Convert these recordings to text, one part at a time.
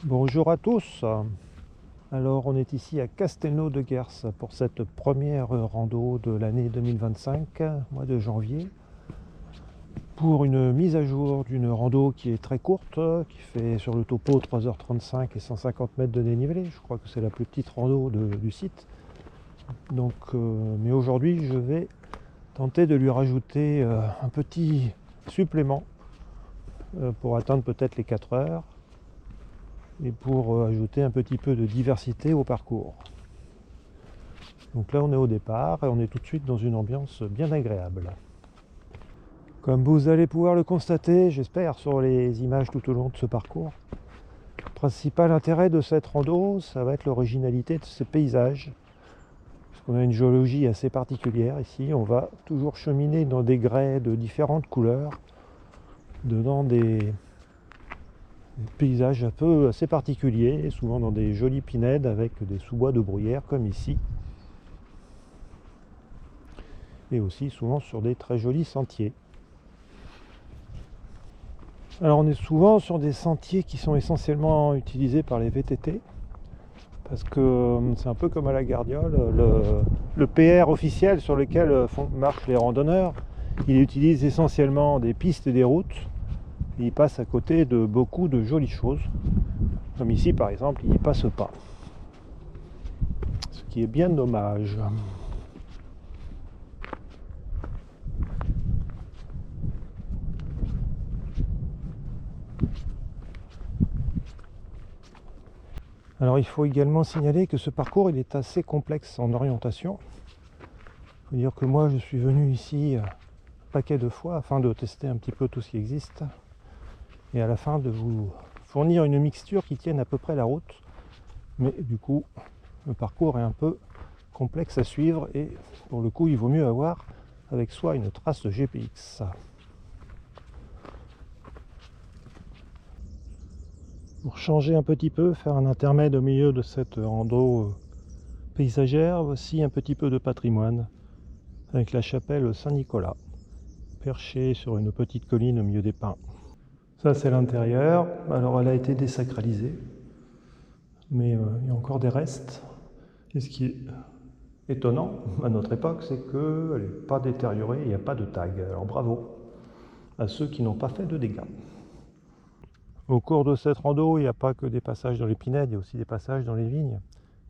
Bonjour à tous. Alors on est ici à Castelnau de Gers pour cette première rando de l'année 2025, mois de janvier, pour une mise à jour d'une rando qui est très courte, qui fait sur le topo 3h35 et 150 mètres de dénivelé. Je crois que c'est la plus petite rando du site. Donc, mais aujourd'hui je vais tenter de lui rajouter un petit supplément pour atteindre peut-être les 4 heures. Et pour ajouter un petit peu de diversité au parcours. Donc là on est au départ et on est tout de suite dans une ambiance bien agréable. Comme vous allez pouvoir le constater, j'espère, sur les images tout au long de ce parcours, le principal intérêt de cette rando, ça va être l'originalité de ces paysages. Parce qu'on a une géologie assez particulière ici, on va toujours cheminer dans des grès de différentes couleurs, dans des paysages un peu assez particuliers, souvent dans des jolis pinèdes avec des sous-bois de bruyère comme ici. Et aussi souvent sur des très jolis sentiers. Alors on est souvent sur des sentiers qui sont essentiellement utilisés par les VTT, parce que c'est un peu comme à la Gardiole, le PR officiel sur lequel marchent les randonneurs, il utilise essentiellement des pistes et des routes, et il passe à côté de beaucoup de jolies choses, comme ici par exemple, il n'y passe pas, ce qui est bien dommage. Alors il faut également signaler que ce parcours il est assez complexe en orientation. Il faut dire que moi je suis venu ici un paquet de fois afin de tester un petit peu tout ce qui existe et à la fin de vous fournir une mixture qui tienne à peu près la route. Mais du coup le parcours est un peu complexe à suivre et pour le coup il vaut mieux avoir avec soi une trace de GPX. Pour changer un petit peu, faire un intermède au milieu de cette rando paysagère, voici un petit peu de patrimoine avec la chapelle Saint-Nicolas, perchée sur une petite colline au milieu des pins. Ça c'est l'intérieur, alors elle a été désacralisée, mais il y a encore des restes. Et ce qui est étonnant à notre époque, c'est qu'elle n'est pas détériorée, il n'y a pas de tag. Alors bravo à ceux qui n'ont pas fait de dégâts. Au cours de cette rando, il n'y a pas que des passages dans les pinèdes, il y a aussi des passages dans les vignes.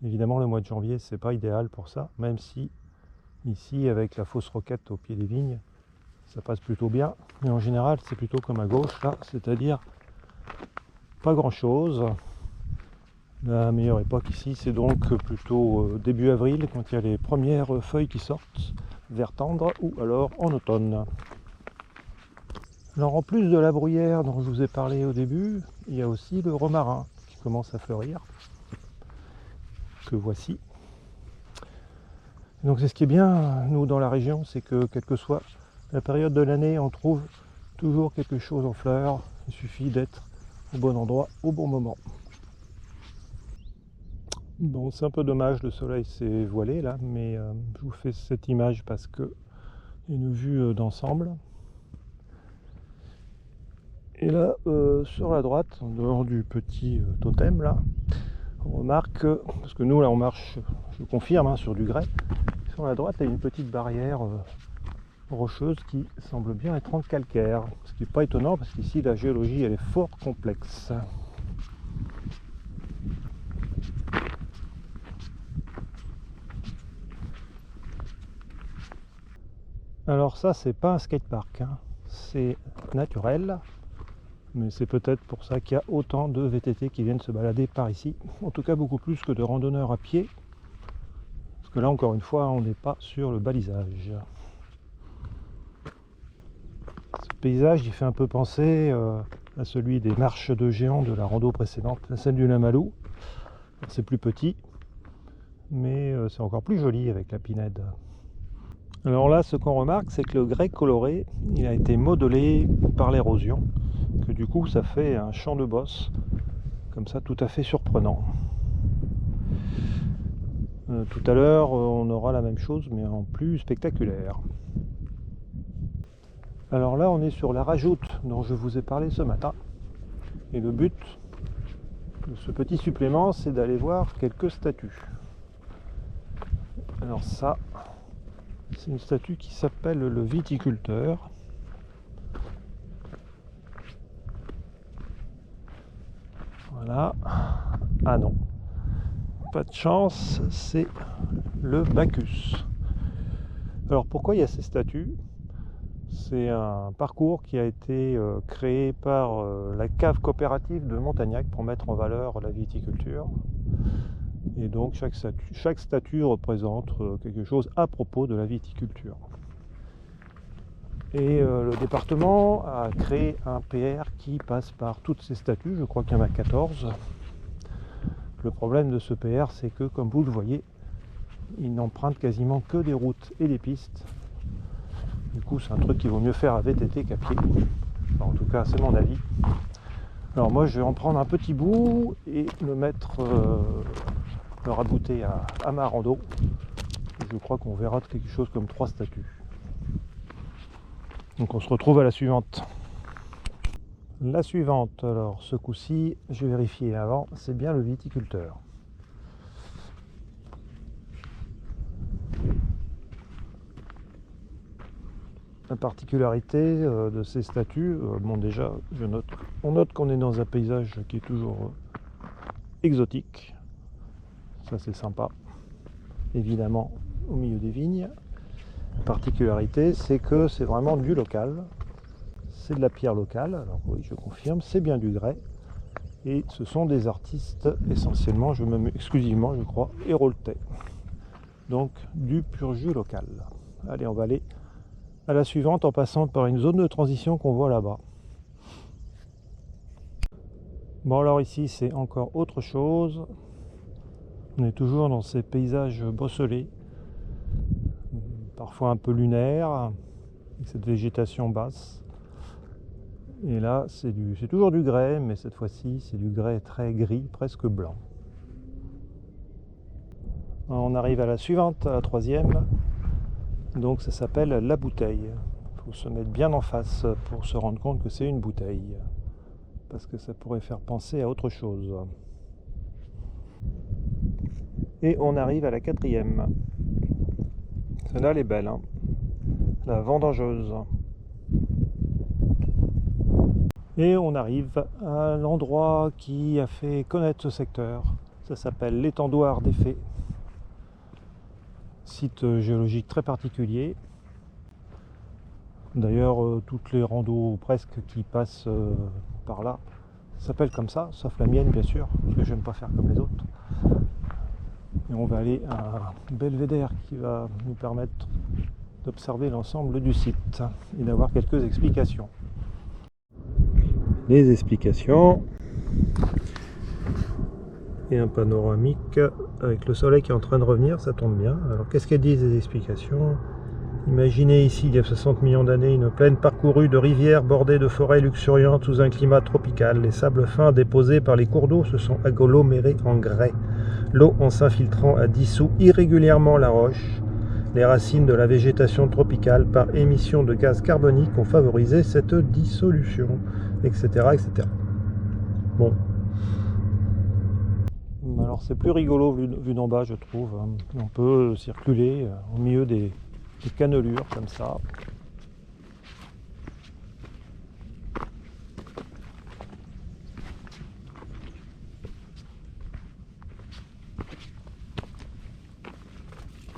Évidemment, le mois de janvier, c'est pas idéal pour ça, même si ici, avec la fausse roquette au pied des vignes, ça passe plutôt bien. Mais en général, c'est plutôt comme à gauche, là, c'est-à-dire pas grand-chose. La meilleure époque ici, c'est donc plutôt début avril, quand il y a les premières feuilles qui sortent, vert tendre, ou alors en automne. Alors en plus de la bruyère dont je vous ai parlé au début, il y a aussi le romarin qui commence à fleurir, que voici. Donc c'est ce qui est bien, nous dans la région, c'est que quelle que soit la période de l'année, on trouve toujours quelque chose en fleurs. Il suffit d'être au bon endroit, au bon moment. Bon, c'est un peu dommage, le soleil s'est voilé là, mais je vous fais cette image parce que une vue d'ensemble. Et là, sur la droite, en dehors du petit totem là, on remarque, parce que nous là on marche, je confirme, hein, sur du grès, sur la droite il y a une petite barrière rocheuse qui semble bien être en calcaire, ce qui n'est pas étonnant parce qu'ici la géologie elle est fort complexe. Alors ça c'est pas un skatepark, hein. C'est naturel, mais c'est peut-être pour ça qu'il y a autant de VTT qui viennent se balader par ici, en tout cas beaucoup plus que de randonneurs à pied, parce que là encore une fois on n'est pas sur le balisage. Ce paysage il fait un peu penser à celui des marches de géants de la rando précédente, celle du Lamalou. C'est plus petit, mais c'est encore plus joli avec la pinède. Alors là, ce qu'on remarque, c'est que le grès coloré, il a été modelé par l'érosion, que du coup, ça fait un champ de bosse, comme ça, tout à fait surprenant. Tout à l'heure, on aura la même chose, mais en plus spectaculaire. Alors là, on est sur la rajoute dont je vous ai parlé ce matin. Et le but ce petit supplément, c'est d'aller voir quelques statues. Alors ça, c'est une statue qui s'appelle le viticulteur. Voilà. Ah non, pas de chance, c'est le Bacchus. Alors pourquoi il y a ces statues? C'est un parcours qui a été créé par la cave coopérative de Montagnac pour mettre en valeur la viticulture. Et donc chaque statue représente quelque chose à propos de la viticulture. Et le département a créé un PR qui passe par toutes ces statues, je crois qu'il y en a 14. Le problème de ce PR, c'est que, comme vous le voyez, il n'emprunte quasiment que des routes et des pistes. Du coup, c'est un truc qu'il vaut mieux faire à VTT qu'à pied. Enfin, en tout cas, c'est mon avis. Alors moi, je vais en prendre un petit bout et le mettre, le rabouter à ma rando. Je crois qu'on verra quelque chose comme 3 statues. Donc on se retrouve à la suivante. La suivante, alors ce coup-ci, je vais vérifier avant, c'est bien le viticulteur. La particularité de ces statues, bon déjà, on note qu'on est dans un paysage qui est toujours exotique. Ça c'est sympa. Évidemment, au milieu des vignes. La particularité, c'est que c'est vraiment du local. C'est de la pierre locale, alors oui, je confirme, c'est bien du grès. Et ce sont des artistes essentiellement, exclusivement, je crois, héroltais. Donc du pur jus local. Allez, on va aller à la suivante en passant par une zone de transition qu'on voit là-bas. Bon, alors ici, c'est encore autre chose. On est toujours dans ces paysages bosselés, parfois un peu lunaires, avec cette végétation basse. Et là, c'est toujours du grès, mais cette fois-ci, c'est du grès très gris, presque blanc. On arrive à la suivante, à la 3e. Donc ça s'appelle la bouteille. Il faut se mettre bien en face pour se rendre compte que c'est une bouteille. Parce que ça pourrait faire penser à autre chose. Et on arrive à la 4e. Celle-là, elle est belle, hein. La vendangeuse. Et on arrive à l'endroit qui a fait connaître ce secteur. Ça s'appelle l'étendoir des Fées. Site géologique très particulier. D'ailleurs, toutes les randos presque qui passent par là s'appellent comme ça, sauf la mienne bien sûr, parce que je n'aime pas faire comme les autres. Et on va aller à un belvédère qui va nous permettre d'observer l'ensemble du site et d'avoir quelques explications. Les explications et un panoramique avec le soleil qui est en train de revenir, ça tombe bien. Alors qu'est-ce qu'elles disent les explications? Imaginez ici, il y a 60 millions d'années, une plaine parcourue de rivières bordée de forêts luxuriantes sous un climat tropical. Les sables fins déposés par les cours d'eau se sont agglomérés en grès. L'eau, en s'infiltrant, a dissous irrégulièrement la roche. Les racines de la végétation tropicale, par émission de gaz carbonique, ont favorisé cette dissolution, etc. etc. Bon. Alors c'est plus rigolo vu d'en bas, je trouve. On peut circuler au milieu des cannelures comme ça.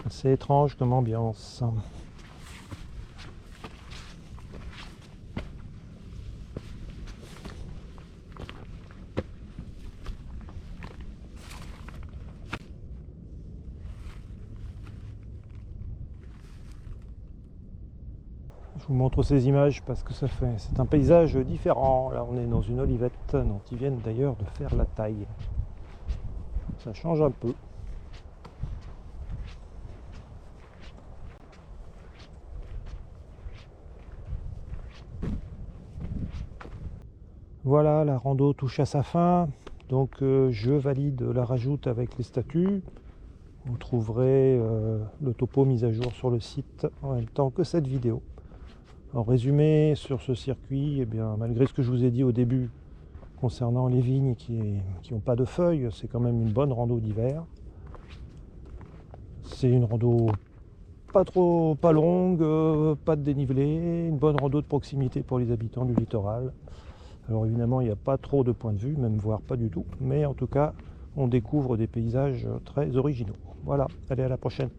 C'est étrange comme ambiance. Je vous montre ces images parce que c'est un paysage différent. Là on est dans une olivette dont ils viennent d'ailleurs de faire la taille. Ça change un peu. Voilà, la rando touche à sa fin. Donc je valide la rajoute avec les statuts. Vous trouverez le topo mis à jour sur le site en même temps que cette vidéo. En résumé, sur ce circuit, eh bien, malgré ce que je vous ai dit au début concernant les vignes qui n'ont pas de feuilles, c'est quand même une bonne rando d'hiver. C'est une rando pas longue, pas de dénivelé, une bonne rando de proximité pour les habitants du littoral. Alors évidemment, il n'y a pas trop de points de vue, même voire pas du tout, mais en tout cas, on découvre des paysages très originaux. Voilà, allez, à la prochaine.